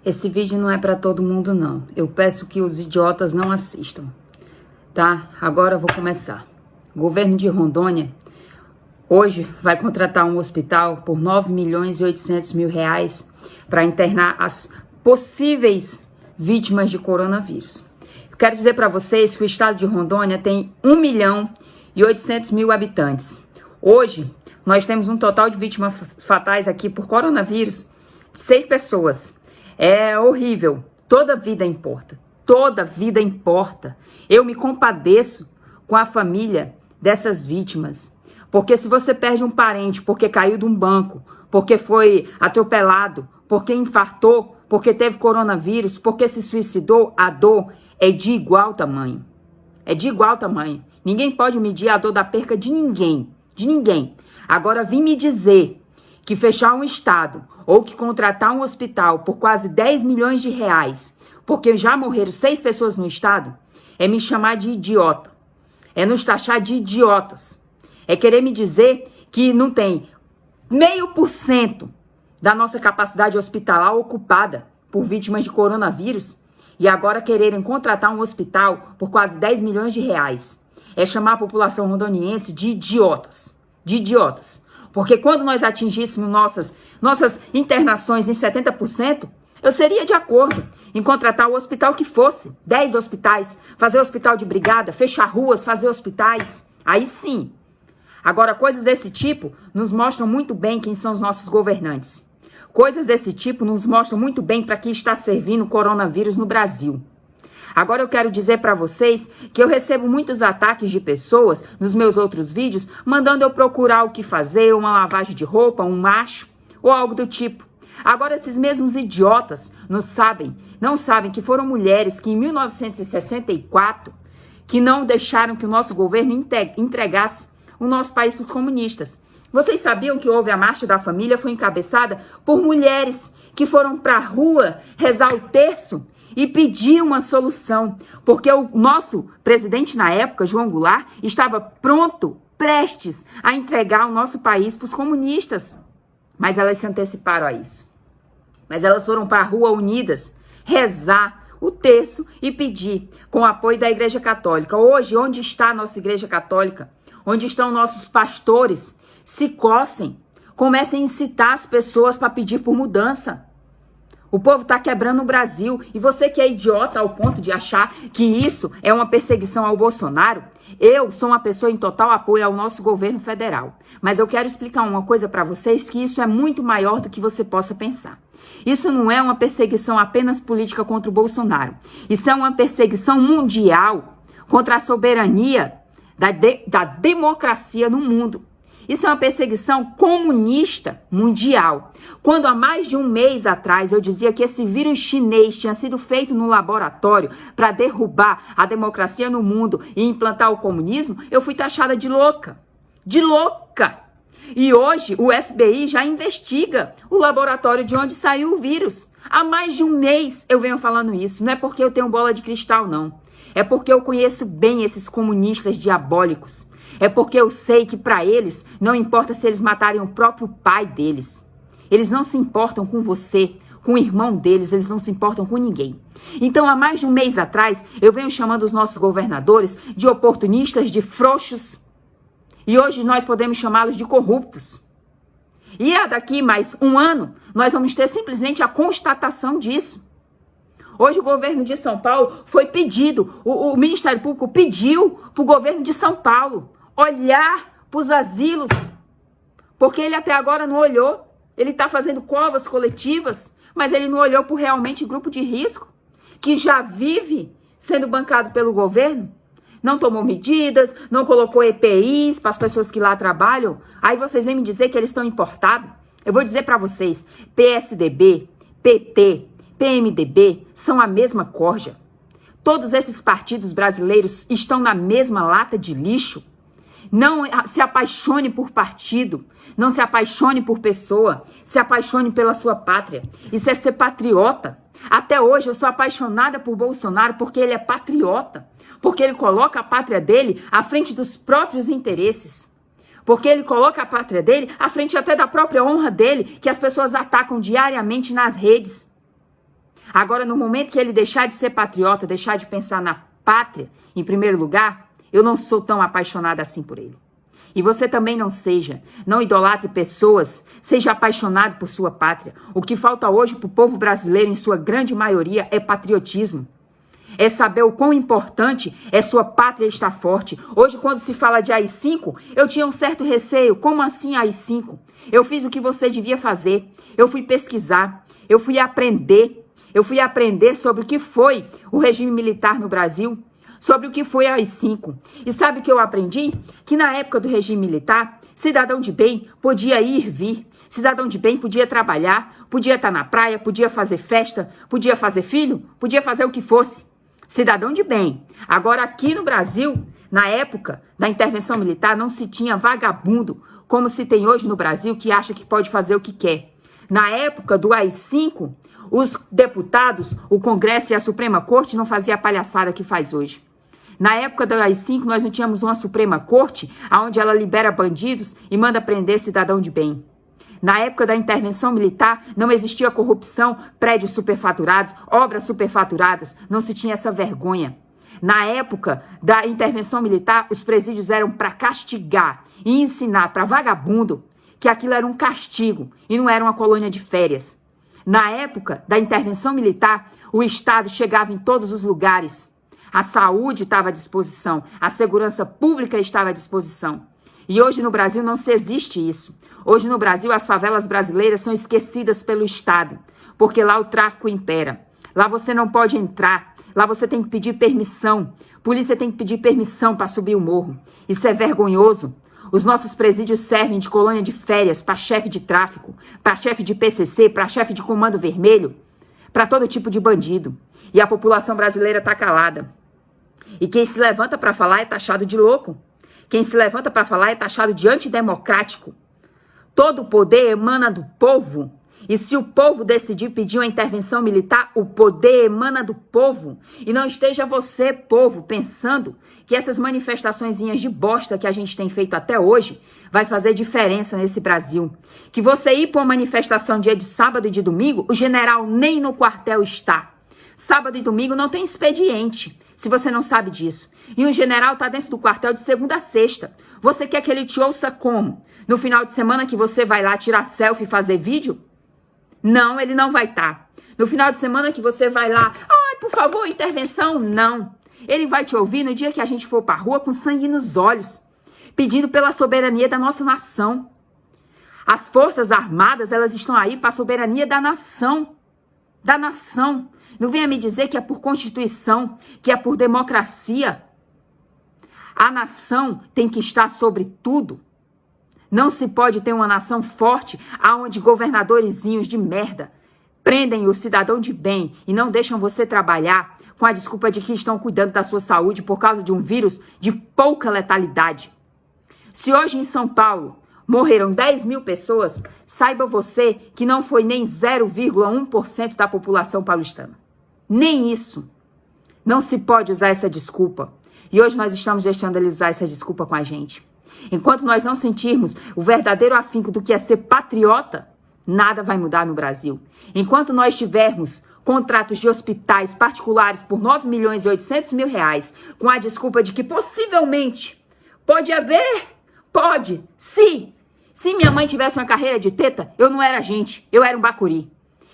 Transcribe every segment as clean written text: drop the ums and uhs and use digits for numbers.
Esse vídeo não é para todo mundo, não. Eu peço que os idiotas não assistam, tá? Agora eu vou começar. O governo de Rondônia hoje vai contratar um hospital por 9.800.000 reais para internar as possíveis vítimas de coronavírus. Eu quero dizer para vocês que o estado de Rondônia tem 1.800.000 habitantes. Hoje, nós temos um total de vítimas fatais aqui por coronavírus de 6 pessoas. É horrível. Toda vida importa. Toda vida importa. Eu me compadeço com a família dessas vítimas. Porque se você perde um parente porque caiu de um banco, porque foi atropelado, porque infartou, porque teve coronavírus, porque se suicidou, a dor é de igual tamanho. É de igual tamanho. Ninguém pode medir a dor da perca de ninguém. De ninguém. Agora, vim me dizer que fechar um estado ou que contratar um hospital por quase 10 milhões de reais, porque já morreram 6 pessoas no estado, é me chamar de idiota. É nos taxar de idiotas. É querer me dizer que não tem 0,5% da nossa capacidade hospitalar ocupada por vítimas de coronavírus e agora quererem contratar um hospital por quase 10 milhões de reais. É chamar a população rondoniense de idiotas. De idiotas. Porque quando nós atingíssemos nossas internações em 70%, eu seria de acordo em contratar o hospital que fosse. 10 hospitais, fazer hospital de brigada, fechar ruas, fazer hospitais. Aí sim. Agora, coisas desse tipo nos mostram muito bem quem são os nossos governantes. Coisas desse tipo nos mostram muito bem para que está servindo o coronavírus no Brasil. Agora eu quero dizer para vocês que eu recebo muitos ataques de pessoas nos meus outros vídeos, mandando eu procurar o que fazer, uma lavagem de roupa, um macho ou algo do tipo. Agora esses mesmos idiotas não sabem que foram mulheres que em 1964 que não deixaram que o nosso governo entregasse o nosso país para os comunistas. Vocês sabiam que houve a Marcha da Família, foi encabeçada por mulheres que foram para a rua rezar o terço e pedir uma solução, porque o nosso presidente na época, João Goulart, estava prestes a entregar o nosso país para os comunistas. Mas elas se anteciparam a isso. Mas elas foram para a rua unidas, rezar o terço e pedir, com o apoio da Igreja Católica. Hoje, onde está a nossa Igreja Católica? Onde estão nossos pastores? Se cossem, comecem a incitar as pessoas para pedir por mudança. O povo está quebrando o Brasil. E você que é idiota ao ponto de achar que isso é uma perseguição ao Bolsonaro, eu sou uma pessoa em total apoio ao nosso governo federal. Mas eu quero explicar uma coisa para vocês, que isso é muito maior do que você possa pensar. Isso não é uma perseguição apenas política contra o Bolsonaro. Isso é uma perseguição mundial contra a soberania da democracia no mundo. Isso é uma perseguição comunista mundial. Quando há mais de um mês atrás eu dizia que esse vírus chinês tinha sido feito no laboratório para derrubar a democracia no mundo e implantar o comunismo, eu fui taxada de louca. De louca! E hoje o FBI já investiga o laboratório de onde saiu o vírus. Há mais de um mês eu venho falando isso. Não é porque eu tenho bola de cristal, não. É porque eu conheço bem esses comunistas diabólicos. É porque eu sei que para eles não importa se eles matarem o próprio pai deles. Eles não se importam com você, com o irmão deles, eles não se importam com ninguém. Então, há mais de um mês atrás, eu venho chamando os nossos governadores de oportunistas, de frouxos. E hoje nós podemos chamá-los de corruptos. E daqui mais um ano, nós vamos ter simplesmente a constatação disso. Hoje o governo de São Paulo foi pedido, o Ministério Público pediu para o governo de São Paulo olhar para os asilos, porque ele até agora não olhou. Ele está fazendo covas coletivas, mas ele não olhou para realmente grupo de risco, que já vive sendo bancado pelo governo. Não tomou medidas, não colocou EPIs para as pessoas que lá trabalham. Aí vocês vêm me dizer que eles estão importados. Eu vou dizer para vocês, PSDB, PT, PMDB são a mesma corja. Todos esses partidos brasileiros estão na mesma lata de lixo. Não se apaixone por partido, não se apaixone por pessoa, se apaixone pela sua pátria. Isso é ser patriota. Até hoje eu sou apaixonada por Bolsonaro porque ele é patriota, porque ele coloca a pátria dele à frente dos próprios interesses, porque ele coloca a pátria dele à frente até da própria honra dele, que as pessoas atacam diariamente nas redes. Agora, no momento que ele deixar de ser patriota, deixar de pensar na pátria, em primeiro lugar, eu não sou tão apaixonada assim por ele. E você também não seja. Não idolatre pessoas. Seja apaixonado por sua pátria. O que falta hoje para o povo brasileiro, em sua grande maioria, é patriotismo. É saber o quão importante é sua pátria estar forte. Hoje, quando se fala de AI-5, eu tinha um certo receio. Como assim AI-5? Eu fiz o que você devia fazer. Eu fui pesquisar. Eu fui aprender. Eu fui aprender sobre o que foi o regime militar no Brasil. Sobre o que foi a AI-5. E sabe o que eu aprendi? Que na época do regime militar, cidadão de bem podia ir e vir. Cidadão de bem podia trabalhar, podia estar na praia, podia fazer festa, podia fazer filho, podia fazer o que fosse. Cidadão de bem. Agora aqui no Brasil, na época da intervenção militar, não se tinha vagabundo como se tem hoje no Brasil que acha que pode fazer o que quer. Na época do AI-5, os deputados, o Congresso e a Suprema Corte não faziam a palhaçada que faz hoje. Na época do AI-5, nós não tínhamos uma Suprema Corte onde ela libera bandidos e manda prender cidadão de bem. Na época da intervenção militar, não existia corrupção, prédios superfaturados, obras superfaturadas, não se tinha essa vergonha. Na época da intervenção militar, os presídios eram para castigar e ensinar para vagabundo que aquilo era um castigo e não era uma colônia de férias. Na época da intervenção militar, o Estado chegava em todos os lugares. A saúde estava à disposição, a segurança pública estava à disposição. E hoje no Brasil não se existe isso. Hoje no Brasil as favelas brasileiras são esquecidas pelo Estado, porque lá o tráfico impera. Lá você não pode entrar, lá você tem que pedir permissão. Polícia tem que pedir permissão para subir o morro. Isso é vergonhoso. Os nossos presídios servem de colônia de férias para chefe de tráfico, para chefe de PCC, para chefe de comando vermelho, para todo tipo de bandido. E a população brasileira está calada. E quem se levanta para falar é taxado de louco. Quem se levanta para falar é taxado de antidemocrático. Todo o poder emana do povo. E se o povo decidir pedir uma intervenção militar, o poder emana do povo. E não esteja você, povo, pensando que essas manifestaçõezinhas de bosta que a gente tem feito até hoje vai fazer diferença nesse Brasil. Que você ir para uma manifestação dia de sábado e de domingo, o general nem no quartel está. Sábado e domingo não tem expediente, se você não sabe disso. E o general está dentro do quartel de segunda a sexta. Você quer que ele te ouça como? No final de semana que você vai lá tirar selfie e fazer vídeo? Não, ele não vai estar. No final de semana que você vai lá, ai, por favor, intervenção? Não. Ele vai te ouvir no dia que a gente for para a rua com sangue nos olhos, pedindo pela soberania da nossa nação. As Forças Armadas, elas estão aí para a soberania da nação. Da nação. Não venha me dizer que é por Constituição, que é por democracia. A nação tem que estar sobre tudo. Não se pode ter uma nação forte aonde governadorzinhos de merda prendem o cidadão de bem e não deixam você trabalhar com a desculpa de que estão cuidando da sua saúde por causa de um vírus de pouca letalidade. Se hoje em São Paulo morreram 10 mil pessoas, saiba você que não foi nem 0,1% da população paulistana. Nem isso. Não se pode usar essa desculpa. E hoje nós estamos deixando eles usar essa desculpa com a gente. Enquanto nós não sentirmos o verdadeiro afinco do que é ser patriota, nada vai mudar no Brasil. Enquanto nós tivermos contratos de hospitais particulares por 9 milhões e 800 mil reais, com a desculpa de que possivelmente pode haver, pode, se minha mãe tivesse uma carreira de teta, eu não era gente, eu era um bacuri.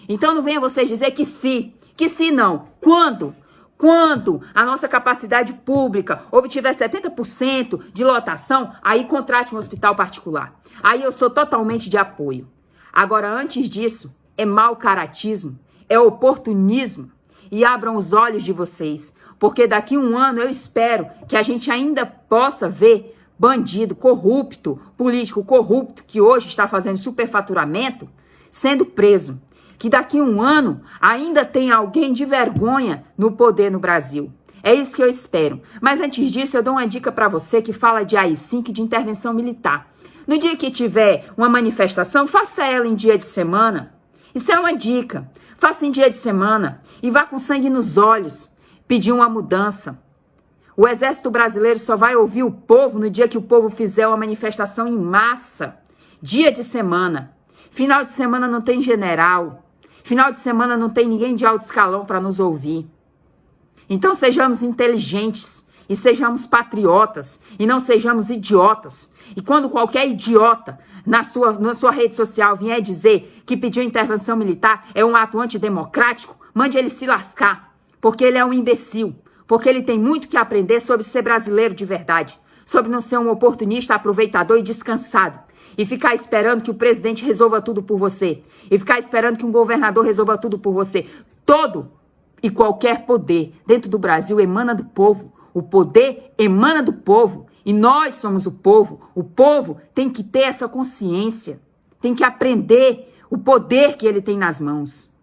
Então não venha vocês dizer que se não. Quando? Quando a nossa capacidade pública obtiver 70% de lotação, aí contrate um hospital particular. Aí eu sou totalmente de apoio. Agora, antes disso, é mau caratismo, é oportunismo. E abram os olhos de vocês, porque daqui a um ano eu espero que a gente ainda possa ver bandido corrupto, político corrupto, que hoje está fazendo superfaturamento, sendo preso. Que daqui a um ano ainda tem alguém de vergonha no poder no Brasil. É isso que eu espero. Mas antes disso, eu dou uma dica para você que fala de AI-5 e de intervenção militar. No dia que tiver uma manifestação, faça ela em dia de semana. Isso é uma dica. Faça em dia de semana e vá com sangue nos olhos pedir uma mudança. O Exército Brasileiro só vai ouvir o povo no dia que o povo fizer uma manifestação em massa. Dia de semana. Final de semana não tem general. Final de semana não tem ninguém de alto escalão para nos ouvir. Então sejamos inteligentes e sejamos patriotas e não sejamos idiotas. E quando qualquer idiota na sua rede social vier dizer que pediu intervenção militar é um ato antidemocrático, mande ele se lascar, porque ele é um imbecil, porque ele tem muito que aprender sobre ser brasileiro de verdade, sobre não ser um oportunista, aproveitador e descansado. E ficar esperando que o presidente resolva tudo por você. E ficar esperando que um governador resolva tudo por você. Todo e qualquer poder dentro do Brasil emana do povo. O poder emana do povo. E nós somos o povo. O povo tem que ter essa consciência. Tem que aprender o poder que ele tem nas mãos.